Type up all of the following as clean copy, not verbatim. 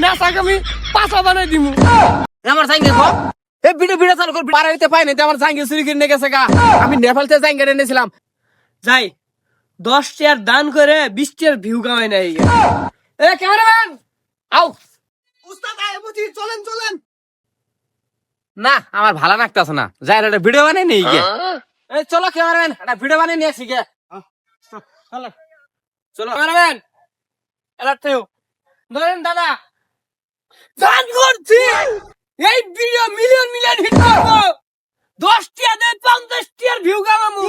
না চাক আমি পাছা বানাই দিমু আমার সাইকেল কো এ ভিডিও ভিডিও চালু কর পারাইতে পাই নাই আমার সাইকেল চুরি করে নিয়ে গেছে গা আমি নেপালতে সাইকেল এনেছিলাম যাই 10 টিয়ার দান করে 20 টিয়ার ভিউ কামাই নাই এ ক্যামেরাম্যান আও উস্তাদ আয় বুঝি চলেন চলেন না আমার ভালো লাগতাছে না যাই একটা ভিডিও বানাই নিয়ে গিয়ে এই চলো ক্যামেরাম্যান একটা ভিডিও বানাই নিয়ে আসি গে চলো চলো ক্যামেরাম্যান এলাতেও ধরেন দাদা দান করছি এই ভিডিও মিলিয়ন মিলিয়ন হিট করবো 10 টিয়া দেন 50 টিয়ার ভিউ কামাবো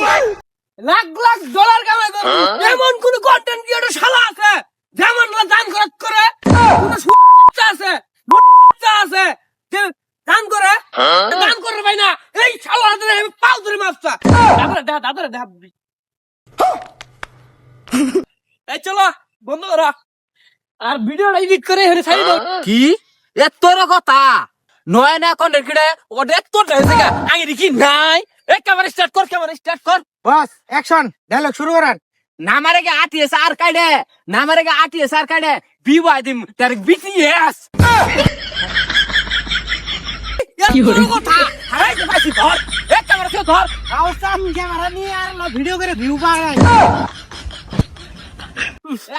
লাখ লাখ ডলার কামাই করবো এমন কোন কন্টেন্ট ক্রিয়েটর শালা আছে যেমন দান খরচ করে কোন সুচ্চা আছে সুচ্চা আছে যে দান করে দান করে ভাই না এই শালা হাতে আমি পাও ধরে মাপটা দাদরে দেখ এই চলো বন্ধ করা আর ভিডিওটা এডিট করে হেরে ছাড়ি দাও কি এতর কথা নয় না কন্টেন্ট ক্রিয়েটর ওটা তো হয়েছে গা আগে দেখি নাই এই ক্যামেরা স্টার্ট কর বস অ্যাকশন ডায়লগ শুরু করেন নামারে গে আটিএস আর কাইডে নামারে গে আটিএস আর কাইডে বিবাই দিম তার বিটিএস কি হলো কথা আরে ভাই ধর এক ক্যামেরা কে ধর আওসাম ক্যামেরা নিয়ে আর না ভিডিও করে ভিউ পায়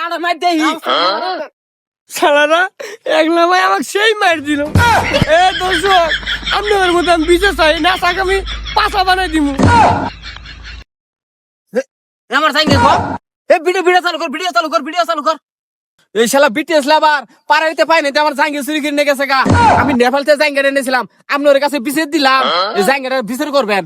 আর মাই দেহি শালারা একলা ভাই আমাকে সেই মার দিল এ দর্শক আপনাদের মতো আমি বিচার চাই না চাক আমি পাছা বানাই দিমু আমার সাইকেল কো এ ভিডিও চালু কর এই শালা বিটিএস লাভার পারাইতে পাই নাই আমার সাইকেল চুরি করে নিয়ে গেছে গা আমি নেপালতে সাইকেল এনেছিলাম আপনার কাছে বিচার দিলাম এই সাইকেলটা বিচার করবেন